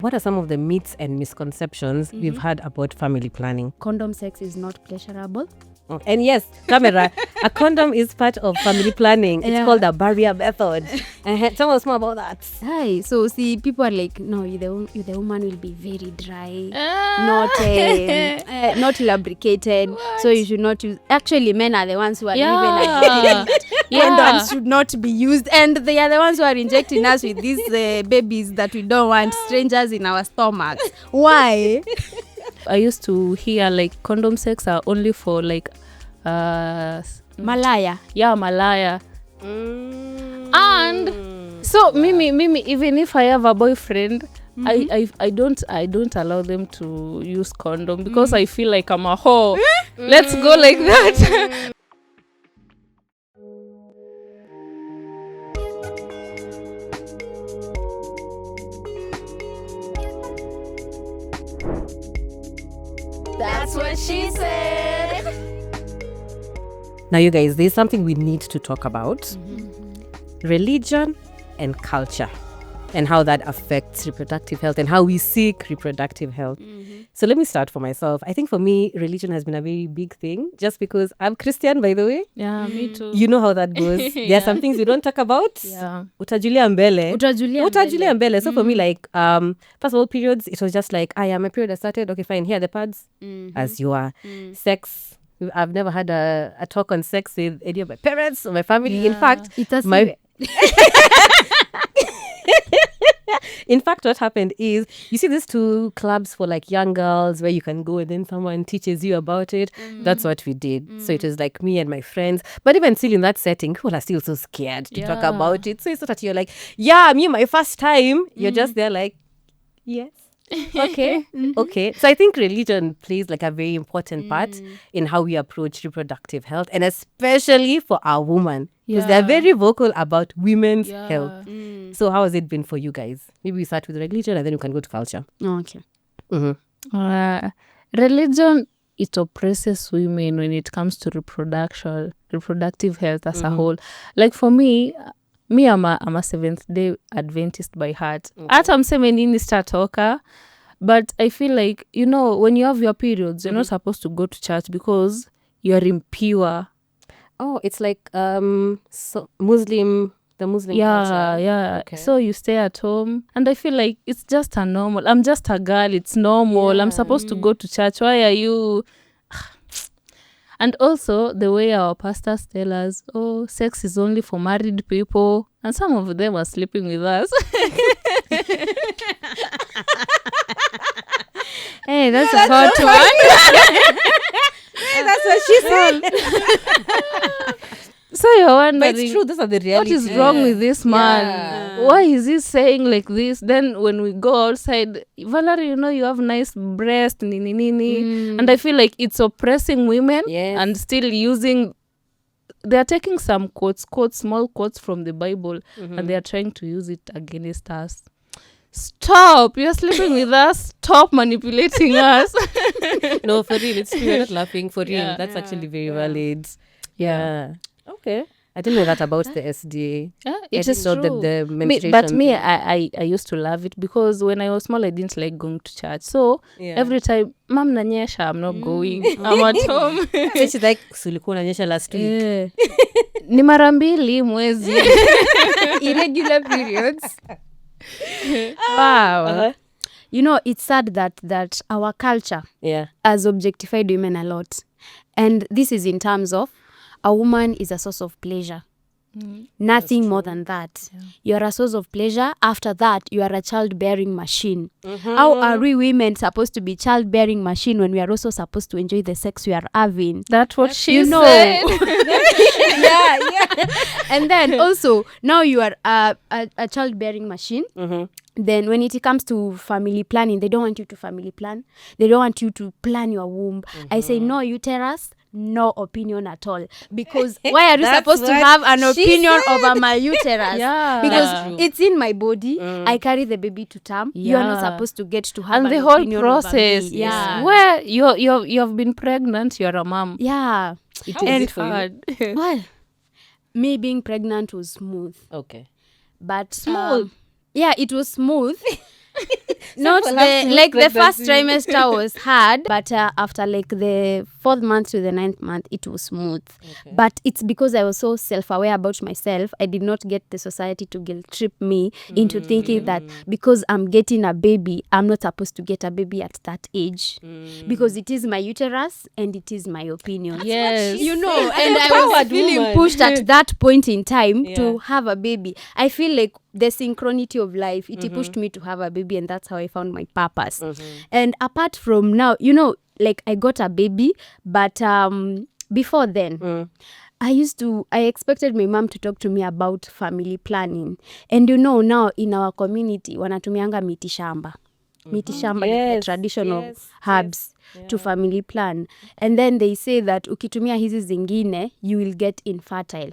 What are some of the myths and misconceptions we've had about family planning? Condom sex is not pleasurable. And yes, camera, a condom is part of family planning. It's called a barrier method. Tell us more about that. Hi. So see, people are like, no, the woman will be very dry, not lubricated. What? So you should not use. Actually, men are the ones who are Yeah. even like that condoms should not be used, and they are the ones who are injecting us with these babies that we don't want, strangers in our stomachs. Why? I used to hear like condom sex are only for like Malaya. Yeah, Malaya. And so Mimi, even if I have a boyfriend, I don't allow them to use condom because I feel like I'm a whore. Let's go like that. That's what she said. Now, you guys, there's something we need to talk about. Religion and culture, and how that affects reproductive health and how we seek reproductive health. So let me start for myself. I think for me, religion has been a very big thing, just because I'm Christian, by the way. Yeah, me too. You know how that goes. There are some things we don't talk about. Yeah. Utajulia mbele. Utajulia mbele. So for me, like, first of all, periods, it was just like, my period has started. Okay, fine. Here are the pads. As you are. Sex. I've never had a talk on sex with any of my parents or my family. Yeah. In fact, in fact, what happened is, you see these two clubs for like young girls where you can go and then someone teaches you about it. That's what we did. So it was like me and my friends. But even still in that setting, people are still so scared to talk about it. So it's not that you're like, my first time. You're just there like, yes. Okay. Okay. So I think religion plays like a very important part in how we approach reproductive health, and especially for our women, because they're very vocal about women's health. So how has it been for you guys? Maybe we start with religion and then we can go to culture. Okay. Religion, it oppresses women when it comes to reproductive health as a whole. Like for me, I'm a Seventh-day Adventist by heart. Hata mseme nini sitatoka. But I feel like, when you have your periods, you're not supposed to go to church because you're impure. Oh, it's like the Muslim culture. Yeah. Okay. So you stay at home. And I feel like it's just a normal. I'm just a girl. It's normal. Yeah. I'm supposed to go to church. Why are you... And also, the way our pastors tell us, sex is only for married people. And some of them are sleeping with us. Hey, that's a hot one. That's what she said. So you're wondering, But it's true, those are the what realities. is wrong with this man? Yeah. Why is he saying like this? Then when we go outside, Valerie, you have nice breast, nini. And I feel like it's oppressing women and still using... They're taking some quotes, small quotes from the Bible, and they're trying to use it against us. Stop! You're sleeping with us. Stop manipulating us. No, for real, it's true. You're not laughing. For real, Yeah. that's actually very valid. Yeah. Okay. I didn't know that about the SDA. Yeah, I it didn't is know true. that the menstruation. But me, I used to love it because when I was small, I didn't like going to church. So every time, Mam nanyesha, I'm not going. I'm at home. So she's like, sulikuwa unanyesha last week. Ni mara mbili mwezi. Irregular periods. Wow. It's sad that our culture has objectified women a lot. And this is in terms of a woman is a source of pleasure. Nothing more than that. You are a source of pleasure. After that, you are a childbearing machine. How are we women supposed to be childbearing machine when we are also supposed to enjoy the sex we are having? That's what she said. Yeah. And then also, now you are a childbearing machine. Then when it comes to family planning, they don't want you to family plan. They don't want you to plan your womb. I say, no uterus, no opinion at all. Because why are you supposed to have an opinion over my uterus? Because it's in my body. I carry the baby to term. You are not supposed to get to have and an the whole opinion process. over me. Yeah. Where you've been pregnant, you're a mom. Yeah. How was it for you? hard. Well, me being pregnant was smooth. Okay. But Smooth? Yeah, it was smooth. Not people have the smooth like the first pregnancy. trimester was hard, but after like the 4th month to the 9th month, it was smooth. But it's because I was so self-aware about myself. I did not get the society to guilt trip me into thinking that because I'm getting a baby, I'm not supposed to get a baby at that age, because it is my uterus and it is my opinion. Yes. You know, and I was Empowered feeling woman. pushed at that point in time Yeah. to have a baby. I feel like the synchronity of life, it pushed me to have a baby, and that's how I found my purpose. And apart from now, you know, like I got a baby, but before then, I expected my mom to talk to me about family planning. And you know, now in our community, wanatumianga miti shamba. Miti shamba is the Yes, traditional yes, herbs to family plan. And then they say that ukitumia hizi zingine, you will get infertile.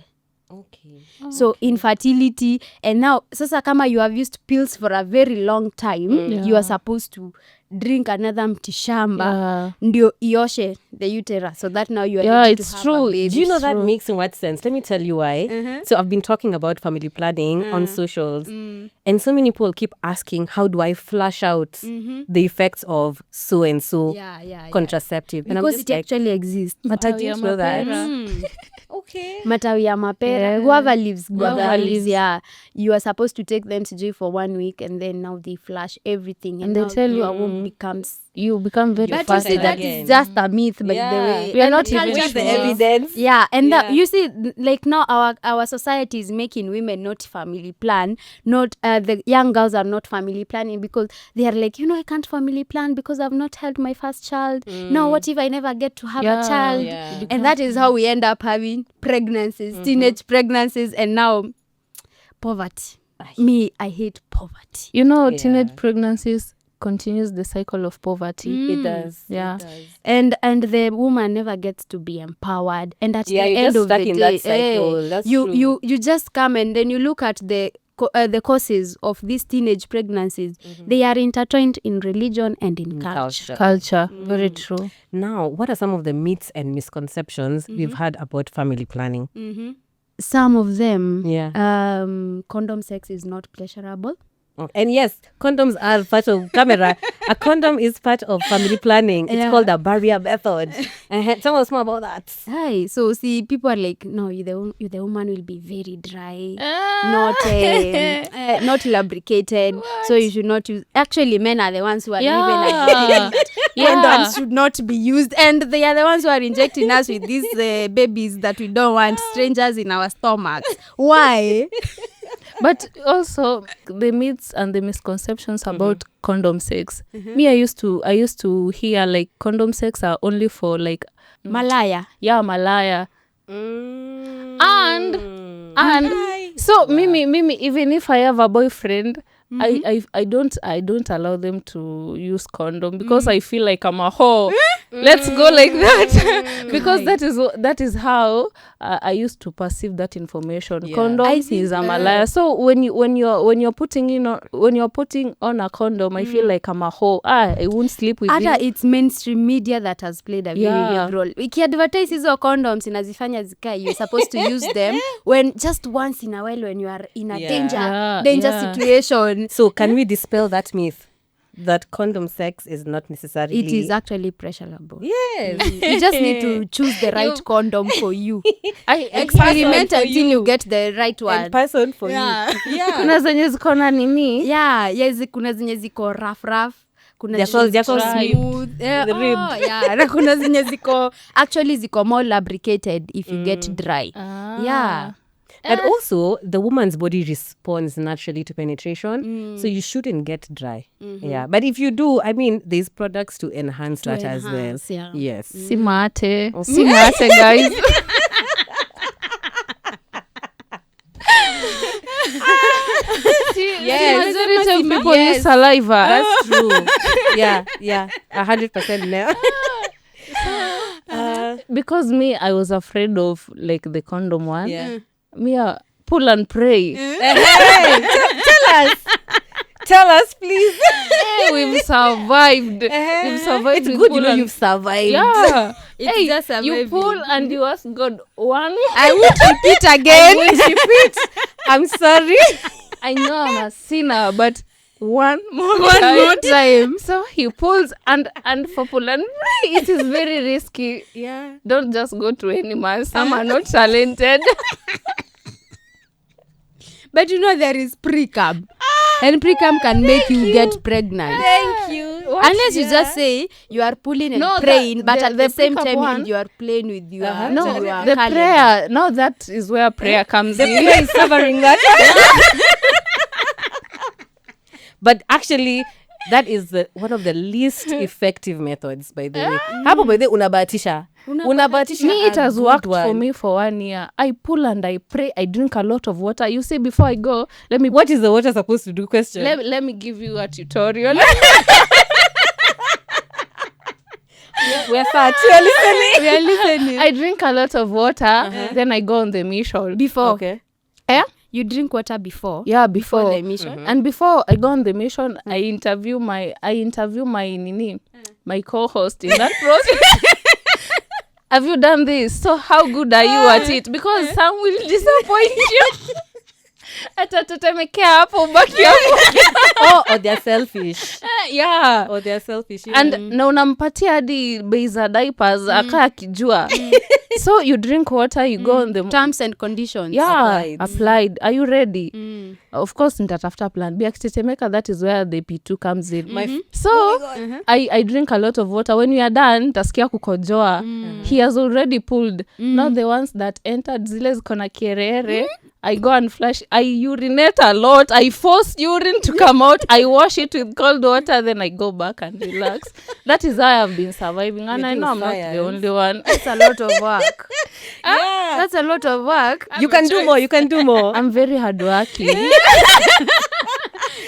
Okay. So infertility, and now sasa kama you have used pills for a very long time, you are supposed to drink another mtishamba ndio ioshe the uterus, so that now you are ready it's to have true. a baby. Do you know that makes so much sense? Let me tell you why. So I've been talking about family planning on socials, and so many people keep asking, how do I flush out the effects of so and so contraceptive? And I'm Because just it like, actually exists. but I didn't know that. Okay. Matawi ya mapera, guava leaves, you are supposed to take them to for 1 week, and then now they flush everything, and they now tell you, your womb becomes. You become very But you fast. see, that is just a myth, by the way. We are And not the even culture With the sure. evidence. Yeah, and that you see, like now our society is making women not family plan, not the young girls are not family planning, because they are like, you know, I can't family plan because I've not held my first child. Now what if I never get to have a child? Yeah. And that is how we end up having pregnancies, teenage pregnancies, and now poverty. Me, I hate poverty. You know, teenage pregnancies continues the cycle of poverty. It does. Yeah. It does. And the woman never gets to be empowered, and at the You're end just of stuck the in day, that cycle. That's true. you just come, and then you look at the causes of these teenage pregnancies. They are intertwined in religion and in culture. Culture. Very true. Now, what are some of the myths and misconceptions we've had about family planning? Some of them, Yeah. condom sex is not pleasurable. And yes, condoms are part of camera. A condom is part of family planning. It's called a barrier method. Tell us more about that. Hi, so see, people are like, no, you the woman will be very dry, not lubricated, so you should not use. Actually, men are the ones who are even advocating that condoms should not be used, and they are the ones who are injecting us with these babies that we don't want, strangers in our stomachs. Why? But also the myths and the misconceptions about condom sex. Me, I used to hear like condom sex are only for like Malaya. Yeah, Malaya. And so Mimi, even if I have a boyfriend, I don't allow them to use condom because I feel like I'm a whore. Let's go like that. Because that is how I used to perceive that information. Condoms is a malaya. So when you're putting on a condom, I feel like I'm a whore. I won't sleep with you. It's mainstream media that has played a very big role. Ikiadvertise hizo condoms inazifanya zikae, you're supposed to use them when just once in a while when you are in a danger situation. So can we dispel that myth that condom sex is not necessarily? It is actually pleasurable. Yes. You just need to choose the right condom for you. I Experiment until you get the right one. And person for you. kuna zenye ziko na nini? Kuna zenye ziko rough. Kuna They're so smooth. Na kuna zenye ziko more lubricated if you get dry. And also, the woman's body responds naturally to penetration, so you shouldn't get dry. Yeah, but if you do, I mean, there's products to enhance that as well. Yeah. Yes. Simate, guys. Yes. Majority of people use saliva. That's true. Yeah, 100% now. Because me, I was afraid of like the condom one. Yeah. Me, pull and pray. Tell us, please. We've survived. We've survived. It's good you know you've survived. Yeah. It's just you amazing. pull and you ask God one. I won't repeat again. I'm sorry. I know I'm a sinner, but one more time. So he pulls and for pull and it is very risky. Yeah. Don't just go to any man. Some are not talented. But you know there is pre-cum. And pre-cum can make you get pregnant. Thank you. Unless you just say you are pulling and No, praying, but at the same pre-cum time one- you are playing with your, No, your the calendar. prayer. No, that is where prayer comes in. Prayer is covering that. But actually, that is one of the least effective methods, by the way. Hapo by the way, unabahatisha. Unabahatisha. Me, it a has good worked one. for me for 1 year. I pull and I pray. I drink a lot of water. You say before I go, let me What is the water supposed to do? Question. let me give you a tutorial. We're fat. You're listening. We are listening. I drink a lot of water. Then I go on the mission. Before. Okay. Eh? You drink water before? Yeah, before the mission? And before I go on the mission, I interview my nini, my co-host in that process. Have you done this? So how good are you at it? Because some will disappoint you. Atatetemekea hapo ubaki hapo. Or they're selfish. Yeah. Or they're selfish. Yeah. And na unampatia hadi bei za diapers akaa akijua. So you drink water, you go on the Terms and conditions. yeah, Applied. applied. Are you ready? Mm. Of course nitatafuta plan B. Akitetemeka, that is where the P2 comes in. So I drink a lot of water. When we are done, tasikia kukojoa. He has already pulled. Not the ones that entered zile ziko na kierere. I go and flush. I urinate a lot. I force urine to come out. I wash it with cold water. Then I go back and relax. That is how I have been surviving. And I know I'm not the only one. That's a lot of work. Yeah. That's a lot of work. You can do more. You can do more. I'm very hardworking.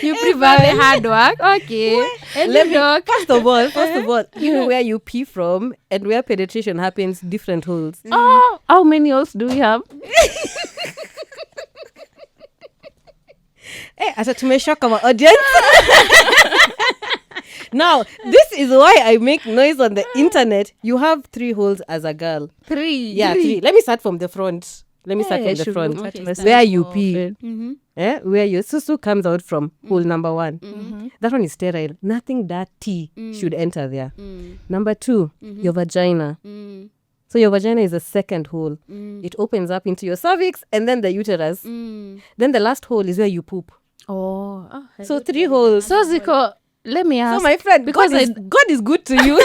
You prefer the hard work. Okay. Let me, first of all, you know where you pee from and where penetration happens, different holes. Oh, how many holes do we have? Asa tumeshock our audience. Now, this is why I make noise on the internet. You have 3 holes as a girl. 3. Yeah, 3. Let me start from the front. Where you pee. Where your susu comes out from hole number 1. That one is sterile. Nothing dirty should enter there. Number 2, your vagina. So your vagina is the second hole. It opens up into your cervix and then the uterus. Then the last hole is where you poop. So 3 holes. So Ziko, let me ask. So my friend, because God is good to you.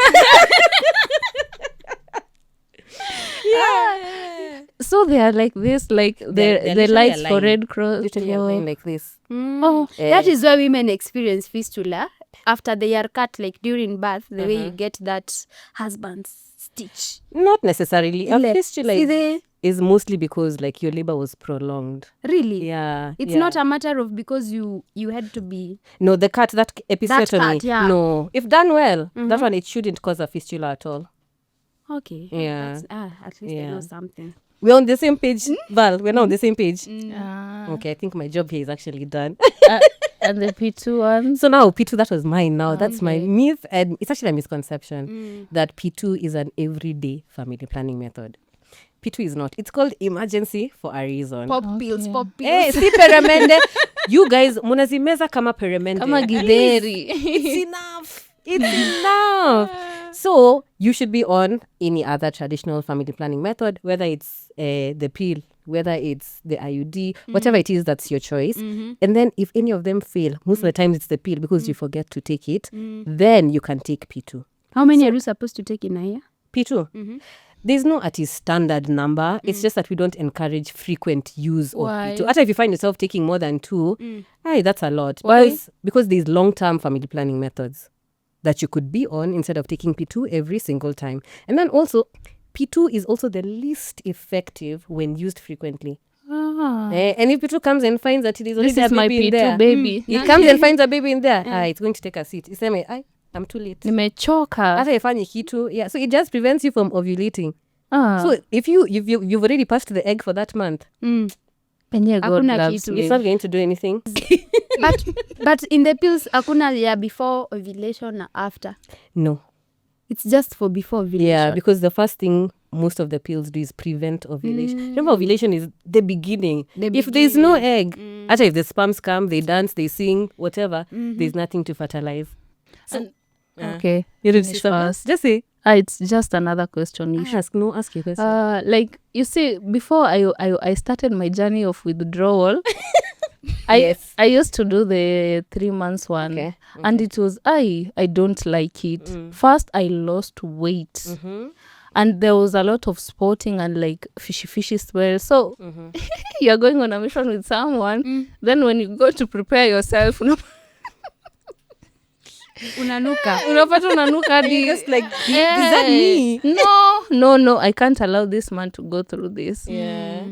So they are like this, like They're the lights literally for aligned. Red Cross. Literally a line like this. Oh, That is why women experience fistula after they are cut, like during birth, the way you get that husband's stitch. Not necessarily. A Like, fistula see the- is mostly because like your labor was prolonged. Really? Yeah. It's yeah. not a matter of because you had to be... No, the cut, that episiotomy. cut, yeah. No. If done well, that one, it shouldn't cause a fistula at all. Okay. Yeah. At least I know something. We're on the same page, Val. We're not on the same page. Ah. Okay, I think my job here is actually done. And the P2 one. So now P2, that was mine now. That's my myth. And it's actually a misconception that P2 is an everyday family planning method. P2 is not. It's called emergency for a reason. Pop pills. Hey, si peremende. You guys, munazimeza kama peremende. Kama githeri. It's enough. It's enough. So you should be on any other traditional family planning method, whether it's the pill, whether it's the IUD, whatever it is, that's your choice. And then if any of them fail, most of the time it's the pill because you forget to take it, then you can take P2. How many are you supposed to take in a year? P2. There's no at least standard number. It's just that we don't encourage frequent use of Why? P2. After if you find yourself taking more than 2, that's a lot. Why? Because there's long-term family planning methods that you could be on instead of taking P2 every single time. And then also, P2 is also the least effective when used frequently. And if P2 comes and finds that it is already This is a my baby in P2 there, baby. it comes and finds a baby in there, it's going to take a seat. I'm too late. Nimechoka. Hata ifanye kitu. Yeah, so it just prevents you from ovulating. Ah. So if you've already passed the egg for that month, Penye God Hakuna loves kitu. it's you. not going to do anything. But in the pills, hakuna ya before ovulation na after. No. It's just for before ovulation. Yeah, because the first thing most of the pills do is prevent ovulation. Remember, ovulation is the beginning. The If there's no beginning. egg, actually, if the sperms come, they dance, they sing, whatever, there's nothing to fertilize. Okay. You didn't Finish see something? first. Just say. It's just another question. You should Ask your question. like you see, before I started my journey of withdrawal, Yes. I used to do the 3 months one, Okay. and it was I don't like it. First, I lost weight, and there was a lot of sporting and like fishy smell. So you're going on a mission with someone, then when you go to prepare yourself, Unanuka. unapata unanuka hadi Just like, is that me? No, I can't allow this man to go through this. Yeah.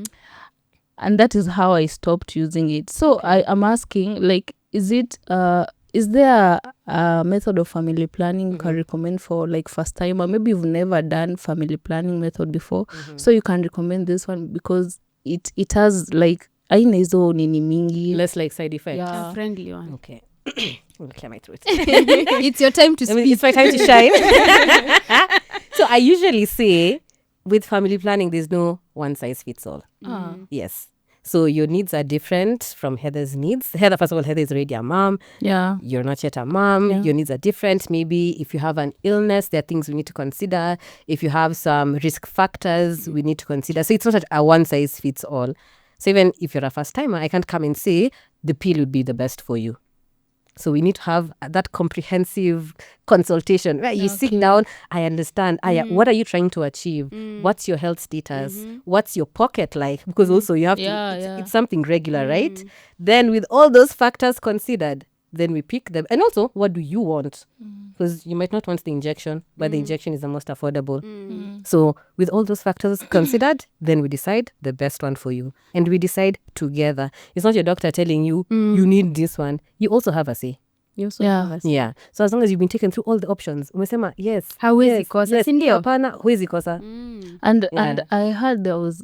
And that is how I stopped using it. So I am asking, like, is there a method of family planning you can recommend for like first time, or maybe you've never done family planning method before, so you can recommend this one because it has like aina hizo nini mingi. Less like side effects. Yeah. A friendly one. Okay. I'm gonna clear my throat. It's your time to I mean, speak. it's my time to shine. So I usually say with family planning, there's no one size fits all. Yes. So your needs are different from Heather's needs. Heather, first of all, Heather is already a mom. Yeah. You're not yet a mom. Yeah. Your needs are different. Maybe if you have an illness, there are things we need to consider. If you have some risk factors, we need to consider. So it's not a one size fits all. So even if you're a first timer, I can't come and say the pill would be the best for you. So we need to have that comprehensive consultation where you sit down. I understand. What are you trying to achieve? What's your health status? What's your pocket like? Because also you have to, it's something regular, right? Then with all those factors considered, then we pick them. And also, what do you want? Because you might not want the injection, but the injection is the most affordable. So with all those factors considered, then we decide the best one for you. And we decide together. It's not your doctor telling you, you need this one. You also have a say. You also have a say. Yeah. So as long as you've been taken through all the options, umesema, yes. Hawezi kosa, si ndio? Hapana, huwezi kosa. And I heard there was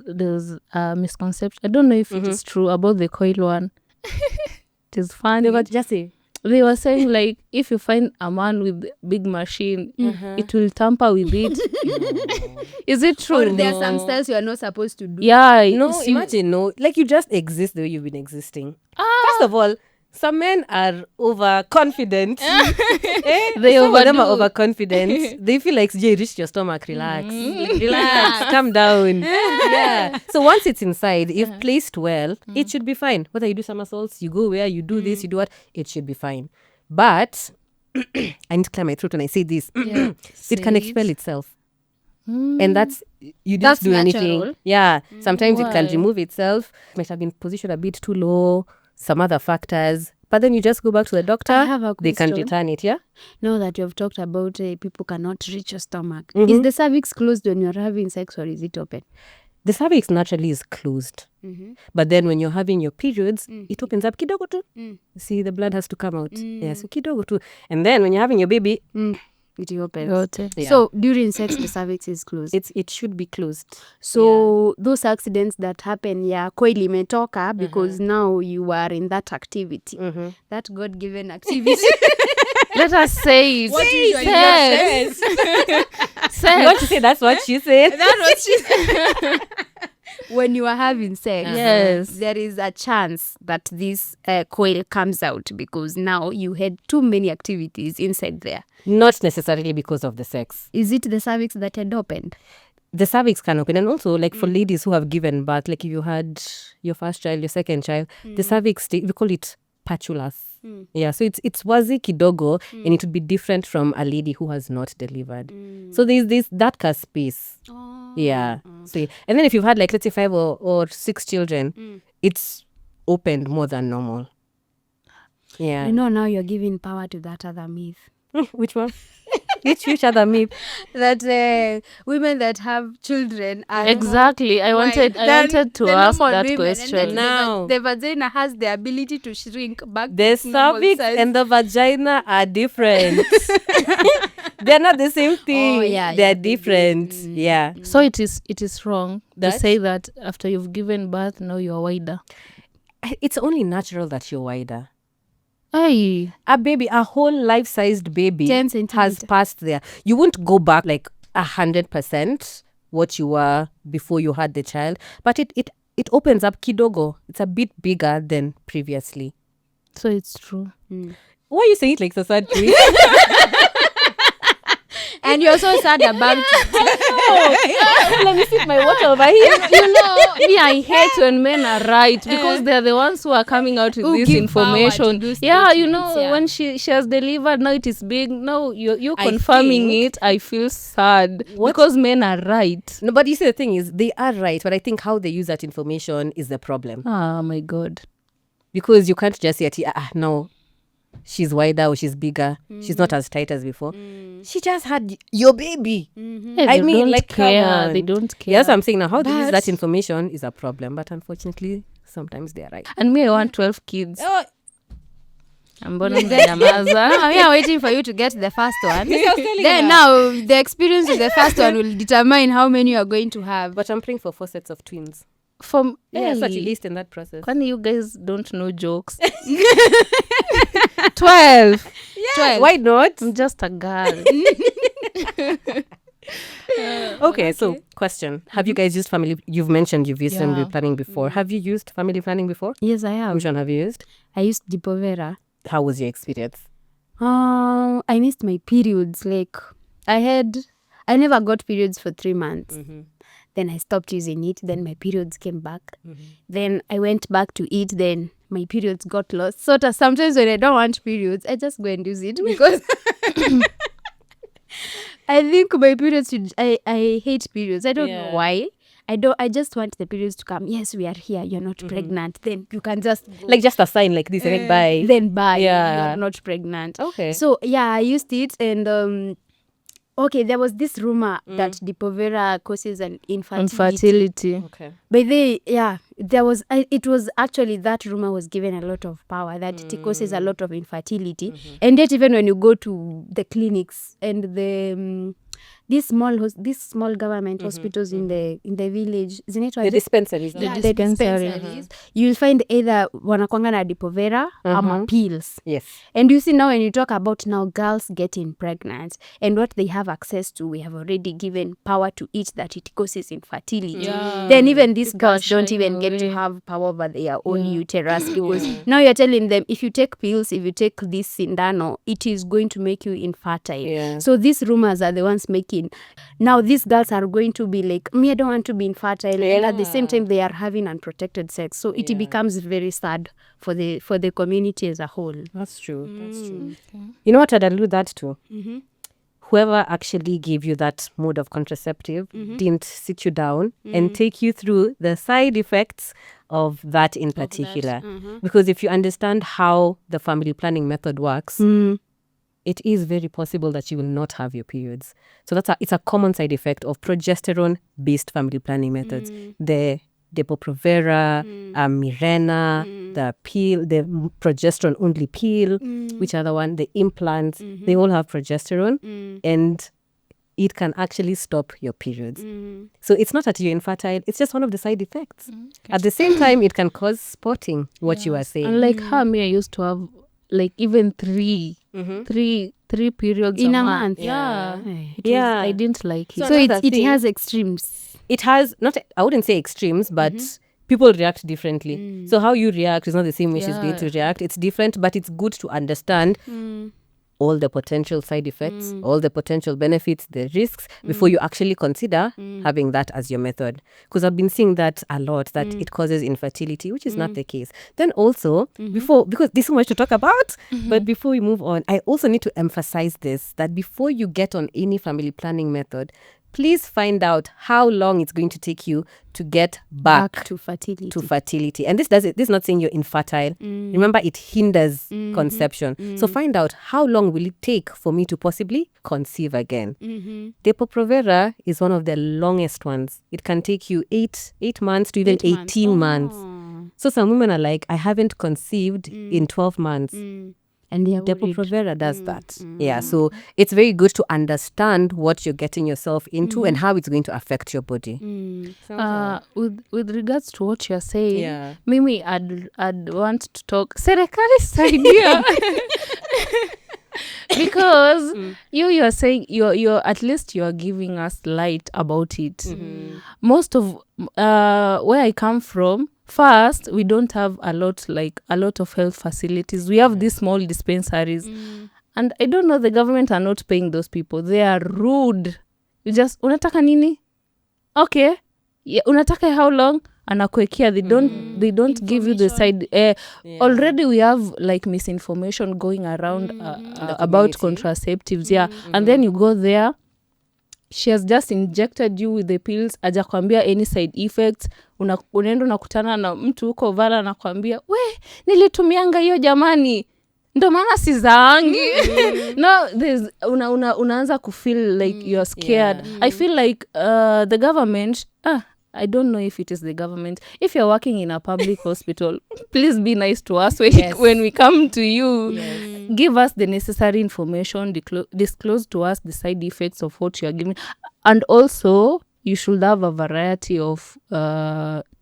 a misconception. I don't know if it is true about the coil one. It is funny. Just say. They were saying like if you find a man with big machine, it will tamper with it. Is it true? Or there are some styles you are not supposed to do. Yeah. No, imagine, like you just exist the way you've been existing. First of all, some men are overconfident. Some of them are overconfident. They feel like, Jay, reach your stomach, relax. Relax, calm down. Yeah. So once it's inside, if placed well, it should be fine. Whether you do somersaults, you go where, you do this, you do what, it should be fine. But, I need to clear my throat when I say this. It can expel itself. And that's, you didn't do anything. natural. Yeah. Sometimes it can Why? remove itself. It might have been positioned a bit too low, some other factors. But then you just go back to the doctor. I have a They can question. return it, yeah? Now that you have talked about people cannot reach your stomach, is the cervix closed when you're having sex or is it open? The cervix naturally is closed. But then when you're having your periods, it opens up kidogo tu. See, the blood has to come out. Yeah, so kidogo tu. And then when you're having your baby, It opens. Yeah. So during sex, the cervix is closed. it should be closed. So those accidents that happen, coil imetoka because now you are in that activity, that God-given activity. Let us say it. What usually Sex. You want to say that's what she said? When you are having sex, Yes. there is a chance that this coil comes out because now you had too many activities inside there. Not necessarily because of the sex. Is it the cervix that had opened? The cervix can open. And also, like for ladies who have given birth, like if you had your first child, your second child, the cervix, we call it patulous. Yeah, so it's wazi kidogo, and it would be different from a lady who has not delivered. So there's that ka space. Yeah. So, and then if you've had like, let's say 5 or 6 children, it's opened more than normal. Yeah. You know, now you're giving power to that other myth. Which one? Which other myth? That women that have children are Exactly. I wanted to ask that women, question. Now. the vagina has the ability to shrink back The to normal cervix size. and the vagina are different. They're not the same thing. They're different. Yeah. So it is wrong to That- say that after you've given birth, now you're wider. It's only natural that you're wider. Hey. A whole life-sized baby 10 has centimeter. passed there. You won't go back like 100% what you were before you had the child, but it opens up kidogo. It's a bit bigger than previously. So it's true. Why you say it like so sad to me? And you're so sad about it. Let me sip my water over here. You know, me, I hate when men are right because they're the ones who are coming out with Who this give power to information. those Yeah, you statements, know, yeah. when she has delivered, now it is big. Now you're I confirming think- it. I feel sad What- because men are right. No, but you see, the thing is, they are right, but I think how they use that information is the problem. Oh my God. Because you can't just say, no, she's wider or she's bigger. She's not as tight as before. She just had your baby. Yeah, I they mean, don't like, care. come on. They don't care. Yeah, that's what I'm saying now. How they use But- that information is a problem, but unfortunately, sometimes they are right. And me, I want 12 kids. Oh, I'm born with my mother. Now we are waiting for you to get the first one. telling Then her. now the experience with the first one will determine how many you are going to have. but I'm praying for 4 sets of twins. From Yeah, so at Hey. least in that process. Kwani you guys don't know jokes? 12. Yeah, why not? I'm just a girl. Okay, so question. Have you guys used family? You've mentioned you've used family Yeah. planning before. Have you used family planning before? Yes, I have. Which one have you used? I used Dipovera. How was your experience? I missed my periods. Like I never got periods for 3 months. Then I stopped using it. Then my periods came back. Then I went back to it. Then my periods got lost. So sometimes when I don't want periods, I just go and use it because I think my periods I hate periods. I don't know why. I just want the periods to come. Yes, we are here. You're not pregnant. Then you can just go. Like just a sign like this, like bye. Then bye. Yeah. You're not pregnant. Okay. So yeah, I used it and okay, there was this rumor that Dipovera causes an infertility. Okay. But there was it was actually that rumor was given a lot of power that it causes a lot of infertility. And yet even when you go to the clinics and the these small government hospitals in the village, The dispensaries. The the dispensary. dispensaries, you'll find either wanakwanga na Dipovera or pills. Yes. And you see now when you talk about now girls getting pregnant and what they have access to, we have already given power to it that it causes infertility. Then even these girls don't even get to have power over their own uterus because now you're telling them if you take pills, if you take this sindano, it is going to make you infertile. Yeah. So these rumors are the ones making now these girls are going to be like, me, I don't want to be infertile, and at the same time they are having unprotected sex. So it becomes very sad for the community as a whole. That's true. That's true. You know what I'd allude that to? Whoever actually gave you that mode of contraceptive didn't sit you down and take you through the side effects of that in particular. Because if you understand how the family planning method works, it is very possible that you will not have your periods. So it's a common side effect of progesterone-based family planning methods. The Depo-Provera, Mirena, the pill, the progesterone-only pill, which other one? The implants. They all have progesterone, and it can actually stop your periods. So it's not that you're infertile, it's just one of the side effects. At the same time, it can cause spotting, what you are saying. And like her, me, I used to have like even three periods In a a month. month. Yeah. Yeah. I didn't like it. So another it thing- has extremes. It has not, I wouldn't say extremes, but people react differently. So how you react is not the same way she's going to react. It's different, but it's good to understand all the potential side effects, all the potential benefits, the risks, before you actually consider having that as your method. Because I've been seeing that a lot, that it causes infertility, which is not the case. Then also, because there's so much to talk about, but before we move on, I also need to emphasize this, that before you get on any family planning method, please find out how long it's going to take you to get back to fertility. to fertility. And this is not saying you're infertile. Remember, it hinders conception. So find out how long will it take for me to possibly conceive again. Depo-Provera is one of the longest ones. It can take you 8 months to even 18 months. So some women are like, I haven't conceived in 12 months. And they are worried. Depo-Provera does that. Yeah, so it's very good to understand what you're getting yourself into and how it's going to affect your body. With regards to what you're saying, Yeah. Mimi, I'd want to talk serikali saidia. Because you're saying you're at least you're giving us light about it. Most of where I come from, first, we don't have a lot of health facilities. We have these small dispensaries. And I don't know, the government are not paying those people. They are rude. You just, unataka nini? Okay. Yeah, unataka how long? Anakuwekea. They don't give you the side. Already we have like misinformation going around about contraceptives. Yeah. And then you go there. She has just injected you with the pills. Hajakwambia any side effects. Unaenda unakutana na mtu huko Vala anakwambia, we, nilitumianga hiyo jamani. Ndo maana sizaangi. No, unaanza ku feel like you're scared. I feel like the government, I don't know if it is the government. If you're working in a public hospital, please be nice to us when we come to you. Yes. Give us the necessary information, disclose to us the side effects of what you're giving. And also, you should have a variety of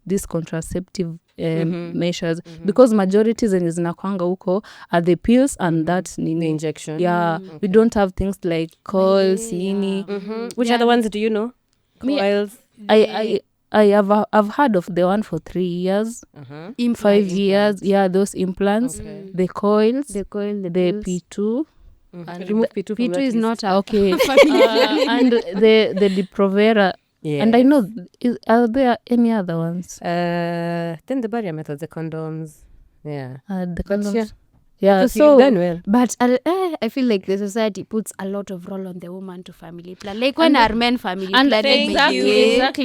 these contraceptive measures, because majority zenye zinakwanga huko are the pills and that nini. The injection. Yeah. We don't have things like coils, nini. Which other ones do you know? Coils. I've heard of the one for 3 years, 5 years. Yeah, those implants, the coils, the P2. And remove P2. P2 is not a okay. And the Depo-Provera. Yes. And I know, are there any other ones? Then the barrier methods, the condoms. Yeah. The condoms. Yeah. Yeah, so done well. But I feel like the society puts a lot of role on the woman to family plan. Like when our men family plan, exactly. Yeah, thank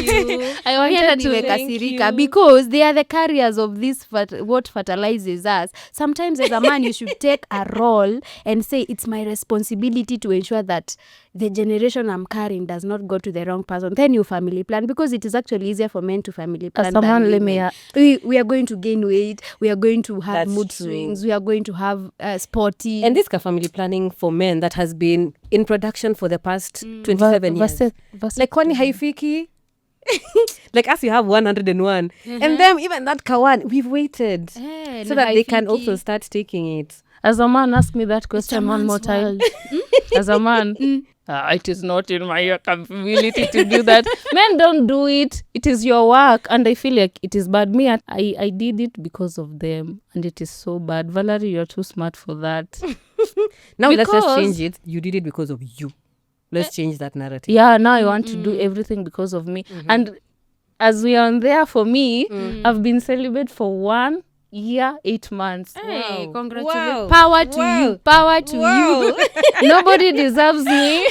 you. I wanted to kasirika because they are the carriers of this what fertilizes us. Sometimes as a man, you should take a role and say it's my responsibility to ensure that the generation I'm carrying does not go to the wrong person. Then you family plan, because it is actually easier for men to family plan than women. We are going to gain weight. We are going to have mood swings. We are going to have sporty. And this family planning for men that has been in production for the past 27 years. Like kwani haifiki? Like us, you have 101. And them, even that kawan, we've waited so that they can also start taking it. As a man, ask me that question one more time. As a man, it is not in my capability to do that. Men don't do it. It is your work. And I feel like it is bad. Me, I did it because of them. And it is so bad. Valerie, you're too smart for that. Now let's just change it. You did it because of you. Let's change that narrative. Yeah, now I want to do everything because of me. And as we are on there, for me, I've been celibate for 1 year, 8 months. Hey, wow. Congratulations. Power to you. Power to you. Nobody deserves me.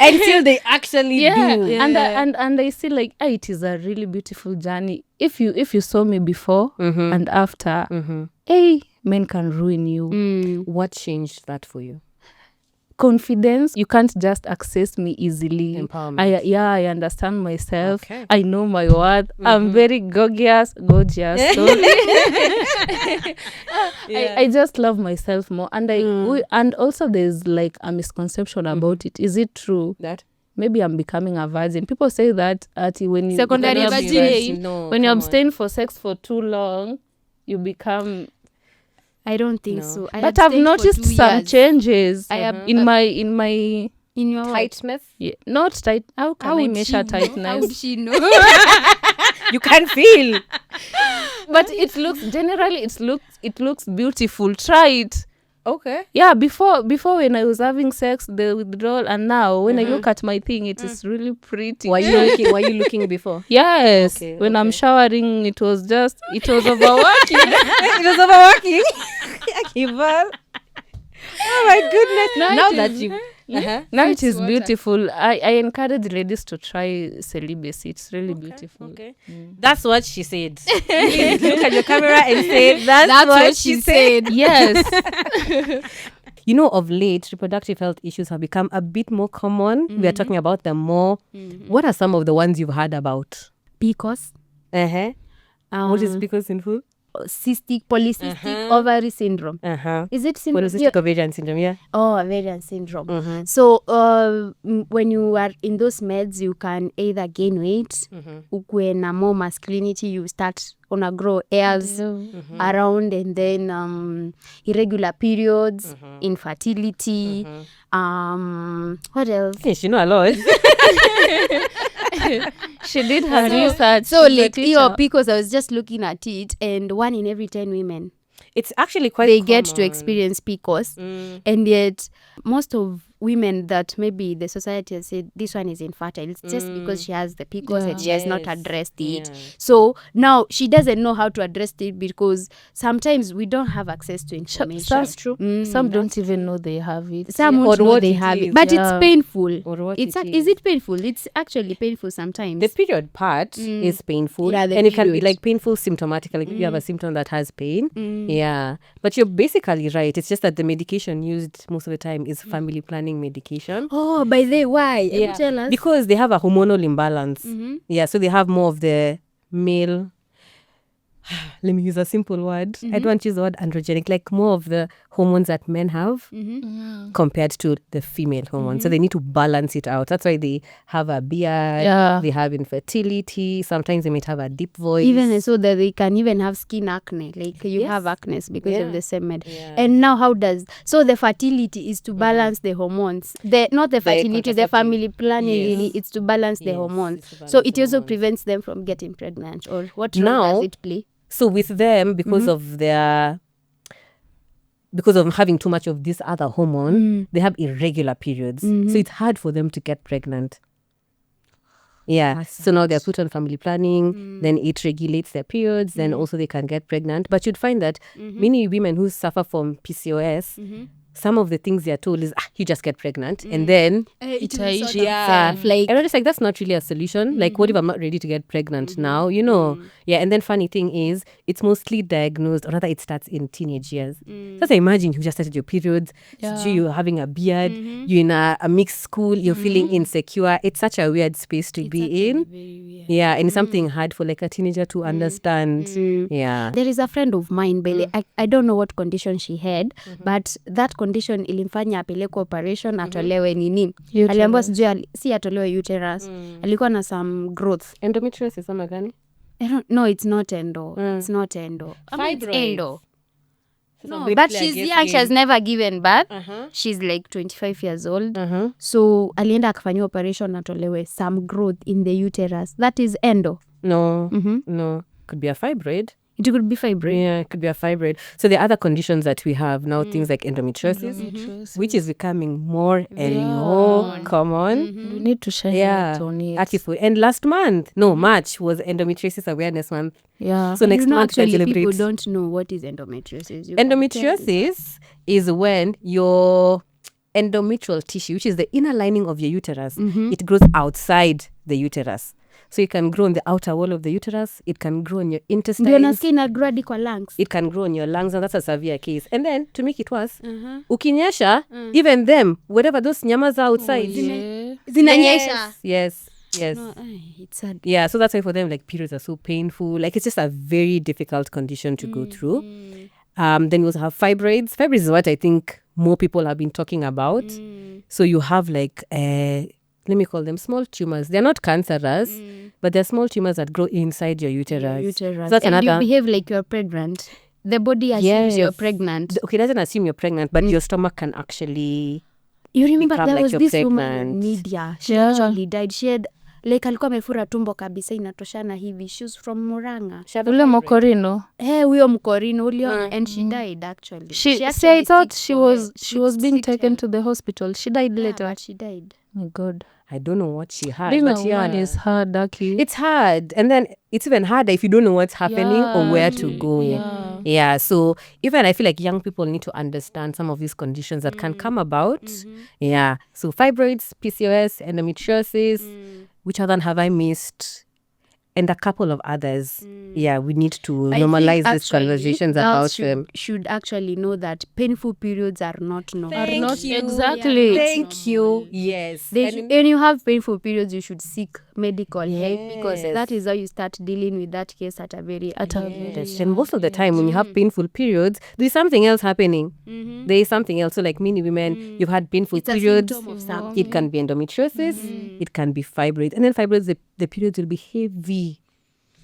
Until they actually do. Yeah. And I see like, it is a really beautiful journey. If you saw me before and after, men can ruin you. What changed that for you? Confidence. You can't just access me easily. Empowerment. I understand myself. Okay. I know my worth. I'm very gorgeous. Sorry. I just love myself more. And and also there's like a misconception about it. Is it true that maybe I'm becoming a virgin? People say that when you secondary virginity, when you abstain for sex for too long, you become. I don't think so. But I've noticed some changes. I have in your tightness. Yeah, not tight. How can I measure tightness? How would she know? You can feel. But it looks beautiful. Try it. Okay. Yeah, before when I was having sex, the withdrawal, and now when I look at my thing, it is really pretty. Were you looking before? Yes. Okay, when I'm showering, it was overworking. It was overworking. Oh my goodness. Now that you now it is beautiful. I encourage ladies to try celibacy. It's really beautiful. Okay. That's what she said. Look at your camera and say that's what she said. Yes. You know, of late, reproductive health issues have become a bit more common. We are talking about them more. What are some of the ones you've heard about? PCOS. What is PCOS in full? Polycystic ovary syndrome. Is it syndrome? Polycystic ovarian syndrome, yeah. Oh, ovarian syndrome. So when you are in those meds, you can either gain weight, ukwe na more masculinity, you start una grow hairs around, and then irregular periods, infertility, what else? Yes, you know a lot. She did her research. So She's a like teacher. because I was just looking at it, and 1 in every 10 women, It's actually quite they get to common. experience PCOS, and yet most of women that maybe the society has said this one is infertile, it's just because she has the PCOS and she has not Yes. addressed it. Yeah. So now she doesn't know how to address it because sometimes we don't have access to information. That's true. Some Mm. don't even know they have it. Some Or won't know what they it have is, it, but yeah. it's painful. Or what It's it is is. it painful? It's actually painful sometimes. The period part is painful, Yeah, the and it can be period. like painful symptomatic, like if you have a symptom that has pain. Yeah, but you're basically right. It's just that the medication used most of the time is family planning medication. Oh, by the way, why? Yeah, Tell us. because they have a hormonal imbalance. Yeah, so they have more of the male. Let me use a simple word. I don't want to use the word androgenic, like more of the hormones that men have compared to the female hormones. So they need to balance it out. That's why they have a beard, Yeah. they have infertility, sometimes they might have a deep voice. Even so that they can even have skin acne, like you have acne because of the same med. And now how does the fertility is to balance the hormones, not the fertility, the contraceptive. family planning. Yes. Really, it's to balance the Yes, hormones. it's to So balance it the also hormones. prevents them from getting pregnant, or what role Now- does it play? So with them, because of having too much of this other hormone, they have irregular periods. So it's hard for them to get pregnant. Yeah. So now they're put on family planning, then it regulates their periods, then also they can get pregnant. But you'd find that many women who suffer from PCOS, some of the things they are told is, you just get pregnant. And then, It will sort like and I'm just like, that's not really a solution. Like, what if I'm not ready to get pregnant now? You know? Yeah. And then funny thing is, it's mostly diagnosed, or rather it starts in teenage years. Just imagine you just started your periods, you're having a beard, you're in a mixed school, you're feeling insecure. It's such a weird space to be in. Yeah. And it's something hard for like a teenager to understand. Yeah. There is a friend of mine, Bele. I don't know what condition she had, but that condition ilimfanya apelekwe operation atolewe nini. Aliambiwa sijui si atolewe uterus. Alikuwa na some growth. Endometriosis ama gani? I don't know, it's not endo. It's not endo. I mean, it's Fibroids. endo. No, bit but clear, she's I guess, young. She has game. never given birth. She's like 25 years old. So alienda akafanyia operation atolewe some growth in the uterus. That is endo. No. No. Could be a fibroid. It could be fibroid. Yeah, it could be a fibroid. So the other conditions that we have now, things like endometriosis, which is becoming more and more common. We need to shine Yeah. light on it. And last month, March was Endometriosis Awareness Month. Yeah. So next you know, month we actually, celebrate. people don't know what is endometriosis. You can tell Endometriosis is when your endometrial tissue, which is the inner lining of your uterus, it grows outside the uterus. So it can grow on the outer wall of the uterus. It can grow on your ndio intestines. nasikia inagrow hadi kwa lungs. It can grow on your lungs, and that's a severe case. And then, to make it worse, ukinyesha, even them, whatever those nyamas are outside. Yeah. Zinanyesha. Yes. No, it's sad. Yeah, so that's why for them, like, periods are so painful. Like, it's just a very difficult condition to go through. Then you also have fibroids. Fibroids is what I think more people have been talking about. So you have like, let me call them small tumors. They're not cancerous, but they're small tumors that grow inside your uterus. So that's and another. you behave like you're pregnant. The body assumes you're Yes. pregnant. Okay, it doesn't assume you're pregnant, but your stomach can actually. You remember become there like was you're this woman pregnant. in media. She Yeah. actually died. She had like alikuwa amefura tumbo kabisa inatoshana hivi. She was from Murang'a. Ule mokorino. Huyo mkorino uliona, and she died actually. She actually I thought sick she for was her. she was being Sick taken her. to the hospital. She died Yeah, later. but she died. Oh my God. I don't know what she had, Being but a woman yeah, is hard, Ducky. it's hard. And then it's even harder if you don't know what's happening or where to go. Yeah. So even I feel like young people need to understand some of these conditions that can come about. Yeah. So fibroids, PCOS, endometriosis. Which other one have I missed? And a couple of others. Yeah, we need to I normalize think these actually conversations girls about should, them. should actually know that painful periods are not normal. Thank not you. exactly. Thank you. Yes. When you have painful periods, you should seek medical help, because Yes. that is how you start dealing with that case at a very Yes. And most of the time when you have painful periods, there's something else happening. There is something else. So like many women, you've had painful It's a periods. symptom of something. It can be endometriosis. It can be fibroids. And then fibroids, the periods will be heavy.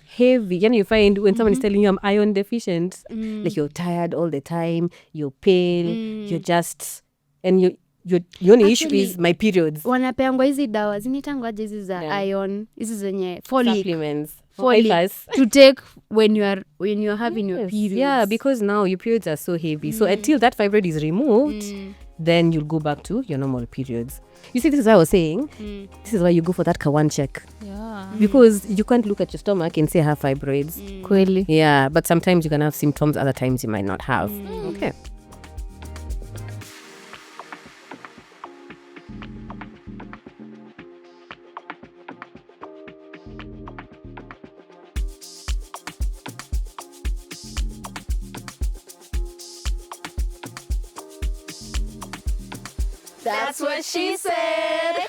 heavy. You find when someone is telling you I'm iron deficient, like you're tired all the time, you're pale, you're just, and your only issue Actually, is my periods. Wanapeangwa hizi dawa zinitangwaje hizi za iron, hizi zenye folic Supplements. folic to take when you're having your periods. Yeah, because now your periods are so heavy. So until that fibroid is removed, then you'll go back to your normal periods. You see, this is what I was saying. This is why you go for that Kawan check. Yeah. Because you can't look at your stomach and say I have fibroids. Kweli. Yeah, but sometimes you can have symptoms, other times you might not have. Okay. That's what she said.